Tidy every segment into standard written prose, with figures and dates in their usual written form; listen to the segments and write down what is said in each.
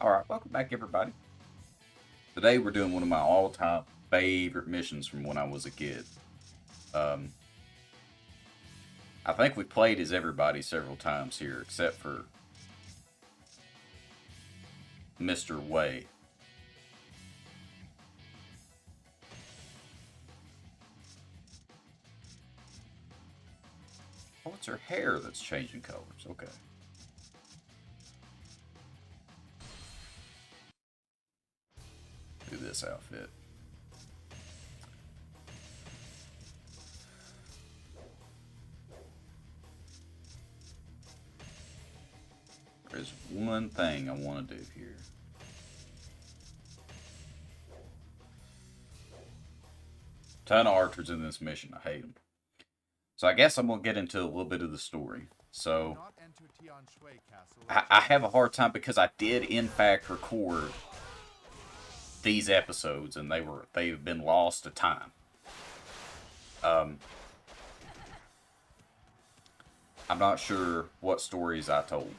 Alright, welcome back everybody. Today we're doing one of my all-time favorite missions from when I was a kid. Um, I think we played as everybody several times here, except for Mr. Way. Oh, it's her hair that's changing colors. Okay. Do this outfit. There's one thing I want to do here. Ton of archers in this mission. I hate them. So I guess I'm going to get into a little bit of the story. So I have a hard time because I did in fact record these episodes and they've been lost to time. I'm not sure what stories I told.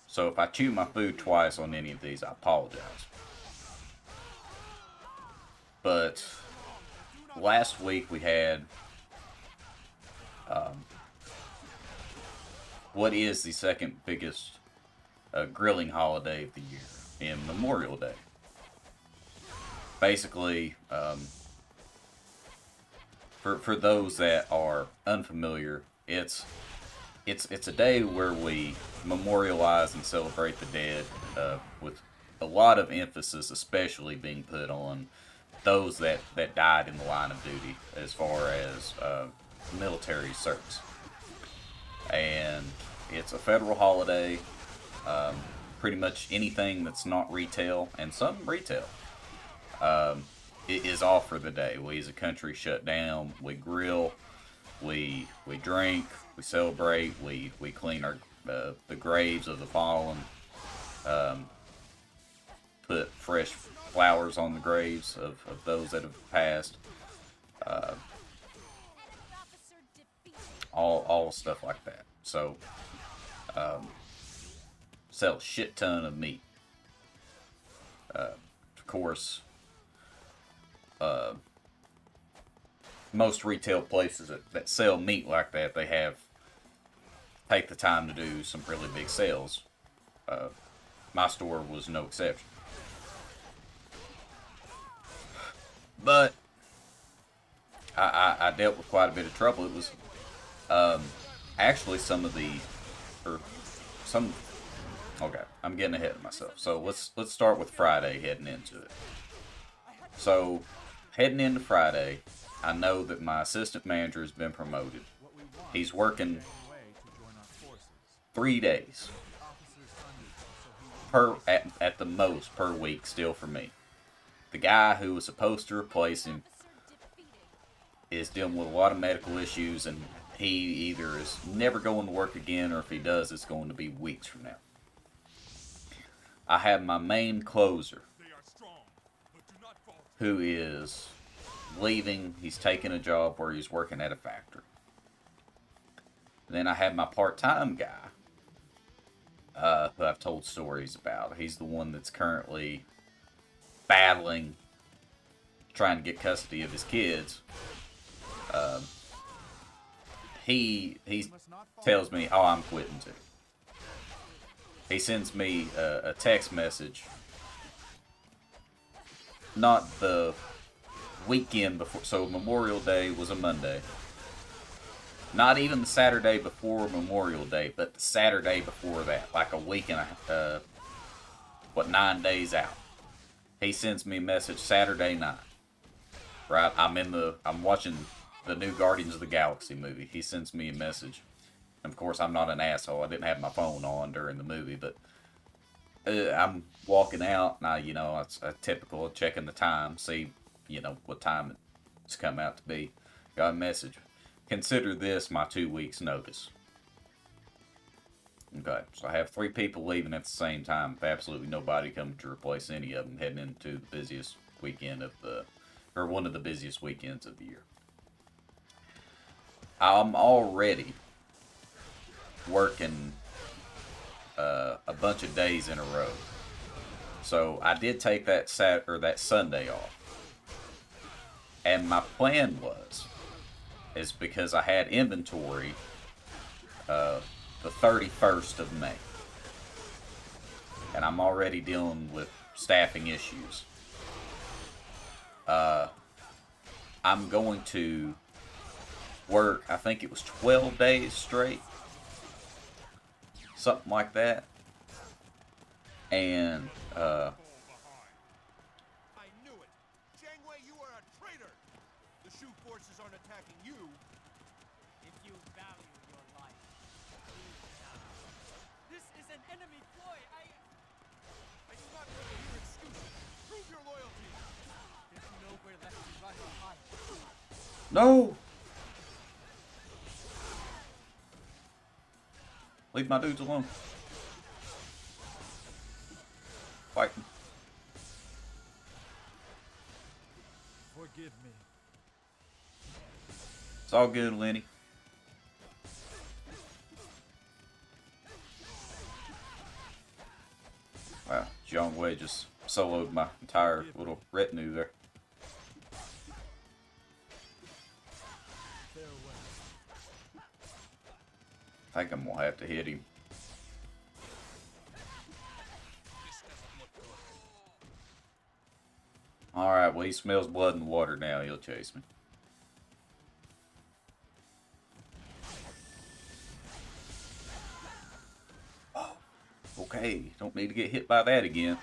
So if I chew my food twice on any of these, I apologize. But last week we had what is the second biggest grilling holiday of the year in Memorial Day. Basically, for those that are unfamiliar, it's a day where we memorialize and celebrate the dead, with a lot of emphasis, especially being put on those that died in the line of duty, as far as military service. And it's a federal holiday. Pretty much anything that's not retail, and some retail, it is off for the day. We as a country shut down. We grill, we drink, we celebrate, we clean our the graves of the fallen, put fresh flowers on the graves of those that have passed, uh, all stuff like that. So sell a shit ton of meat. Of course, most retail places that sell meat like that, they have take the time to do some really big sales. My store was no exception. But I dealt with quite a bit of trouble. It was actually some of the, or some. Okay, I'm getting ahead of myself. So let's start with Friday heading into it. So heading into Friday, I know that my assistant manager has been promoted. He's working 3 days at the most per week still for me. The guy who was supposed to replace him is dealing with a lot of medical issues, and he either is never going to work again, or if he does, it's going to be weeks from now. I have my main closer, who is leaving. He's taking a job where he's working at a factory. Then I have my part-time guy, who I've told stories about. He's the one that's currently battling, trying to get custody of his kids. He tells me, "Oh, I'm quitting too." He sends me a text message, not the weekend before. So Memorial Day was a Monday. Not even the Saturday before Memorial Day, but the Saturday before that, like a week and 9 days out. He sends me a message Saturday night. Right, I'm watching the new Guardians of the Galaxy movie. He sends me a message. And of course, I'm not an asshole. I didn't have my phone on during the movie, but I'm walking out, and it's a typical checking the time, see, what time it's come out to be. Got a message. Consider this my 2 weeks notice. Okay, so I have 3 people leaving at the same time, with absolutely nobody coming to replace any of them, heading into the busiest weekend or one of the busiest weekends of the year. I'm already working a bunch of days in a row. So I did take that Sunday off, and my plan is because I had inventory the 31st of May, and I'm already dealing with staffing issues. I'm going to work, I think it was 12 days straight, something like that. And I knew it. Jiangwei, you are a traitor. The Shu forces aren't attacking you. If you value your life, please now. This is an enemy ploy. I do not want to hear excuses. Prove your loyalty. There's nowhere left to run or hide. no, leave my dudes alone. Fighting. Forgive me. It's all good, Lenny. Wow, John Way just soloed my entire little retinue there. Farewell. I think I'm gonna have to hit him. Alright, well, he smells blood in the water now. He'll chase me. Oh, okay. Don't need to get hit by that again.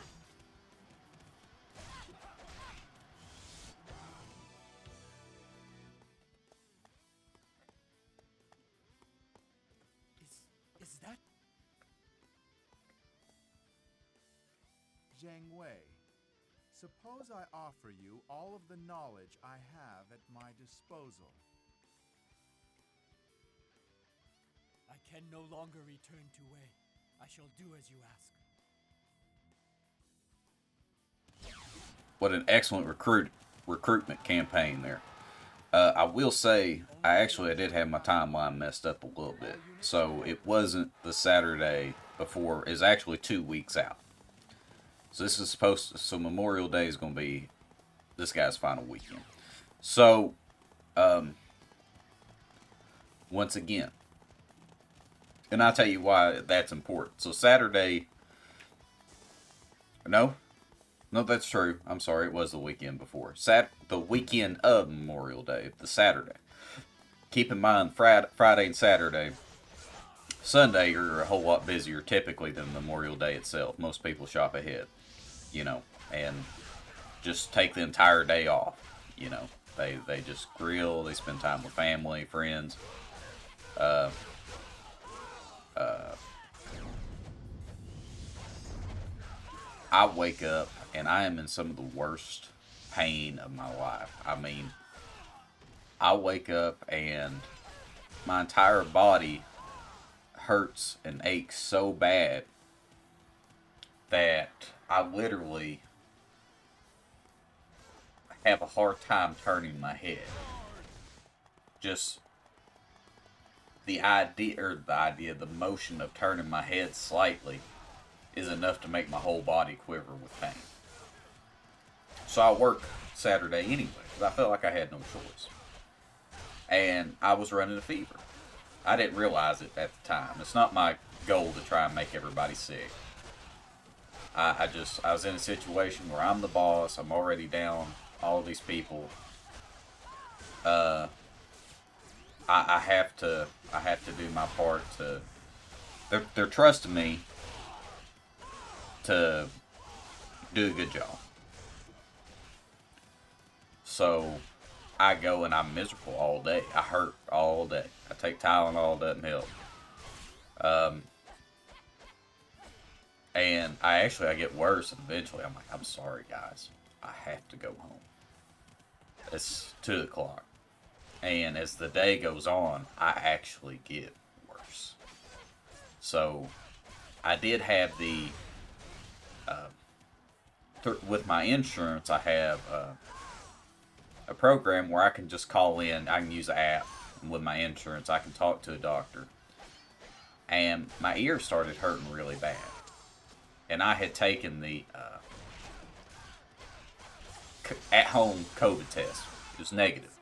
Is that? Jiangwei, suppose I offer you all of the knowledge I have at my disposal. I can no longer return to Wei. I shall do as you ask. What an excellent recruitment campaign there. I will say, I did have my timeline messed up a little bit. So it wasn't the Saturday before. It's actually 2 weeks out. So this is so Memorial Day is going to be this guy's final weekend. So, once again, and I'll tell you why that's important. So Saturday, no, that's true. I'm sorry, it was the weekend before. The weekend of Memorial Day, the Saturday. Keep in mind, Friday and Saturday, Sunday are a whole lot busier typically than Memorial Day itself. Most people shop ahead, and just take the entire day off. They just grill, they spend time with family, friends. I wake up and I am in some of the worst pain of my life. I mean, I wake up and my entire body hurts and aches so bad that I literally have a hard time turning my head. Just the motion of turning my head slightly is enough to make my whole body quiver with pain. So I worked Saturday anyway, because I felt like I had no choice. And I was running a fever. I didn't realize it at the time. It's not my goal to try and make everybody sick. I was in a situation where I'm the boss, I'm already down all these people. I have to do my part to. They're trusting me to do a good job. So I go and I'm miserable all day. I hurt all day. I take Tylenol, doesn't help. And I get worse, and eventually I'm like, I'm sorry guys, I have to go home. It's 2 o'clock. And as the day goes on, I actually get worse. So I did have with my insurance, I have a program where I can just call in. I can use an app, and with my insurance, I can talk to a doctor. and my ear started hurting really bad. And I had taken the at-home COVID test. It was negative.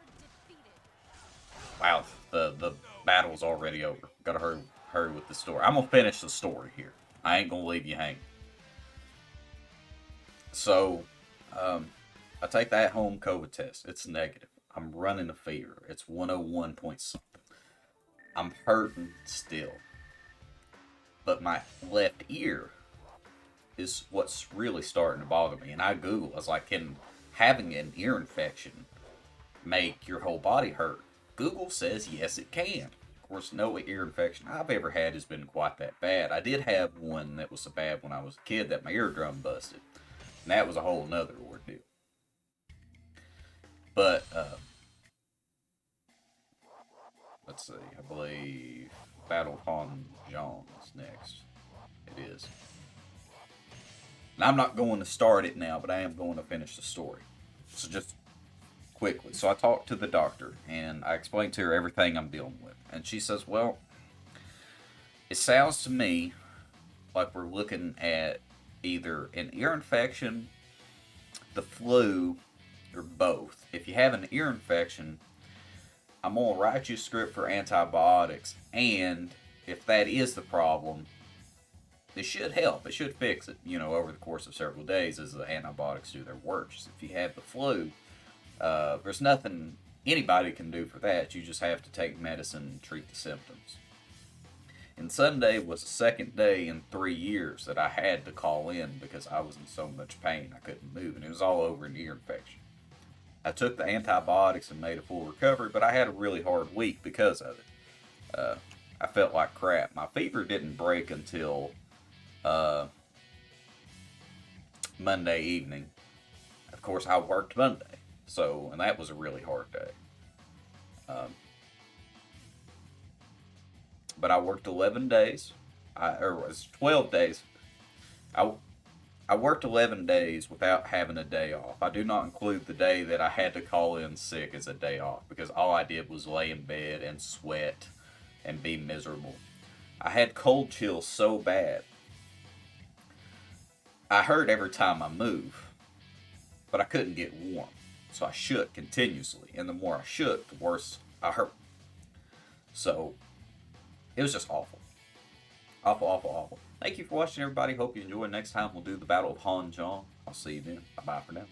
Wow, the battle's already over. Gotta hurry with the story. I'm gonna finish the story here. I ain't gonna leave you hanging. So, I take the at-home COVID test. It's negative. I'm running a fever. It's 101 point something. I'm hurting still. But my left ear is what's really starting to bother me. And I Google, I was like, can having an ear infection make your whole body hurt? Google says yes, it can. Of course, no ear infection I've ever had has been quite that bad. I did have one that was so bad when I was a kid that my eardrum busted. And that was a whole nother ordeal. But, let's see, I believe Battle upon John is next. It is. And I'm not going to start it now, but I am going to finish the story. So just quickly. So I talked to the doctor and I explained to her everything I'm dealing with. And she says, well, it sounds to me like we're looking at either an ear infection, the flu, or both. If you have an ear infection, I'm going to write you a script for antibiotics. And if that is the problem, it should help. It should fix it, over the course of several days as the antibiotics do their work. So if you have the flu, there's nothing anybody can do for that. You just have to take medicine and treat the symptoms. And Sunday was the second day in 3 years that I had to call in because I was in so much pain I couldn't move, and it was all over an ear infection. I took the antibiotics and made a full recovery, but I had a really hard week because of it. I felt like crap. My fever didn't break until Monday evening. Of course, I worked Monday, and that was a really hard day. But I worked 11 days. Or it was 12 days. I worked 11 days without having a day off. I do not include the day that I had to call in sick as a day off because all I did was lay in bed and sweat and be miserable. I had cold chills so bad. I hurt every time I move, but I couldn't get warm. So I shook continuously, and the more I shook, the worse I hurt. So it was just awful. Awful, awful, awful. Thank you for watching, everybody. Hope you enjoy. Next time we'll do the Battle of Han Zhong. I'll see you then. Bye-bye for now.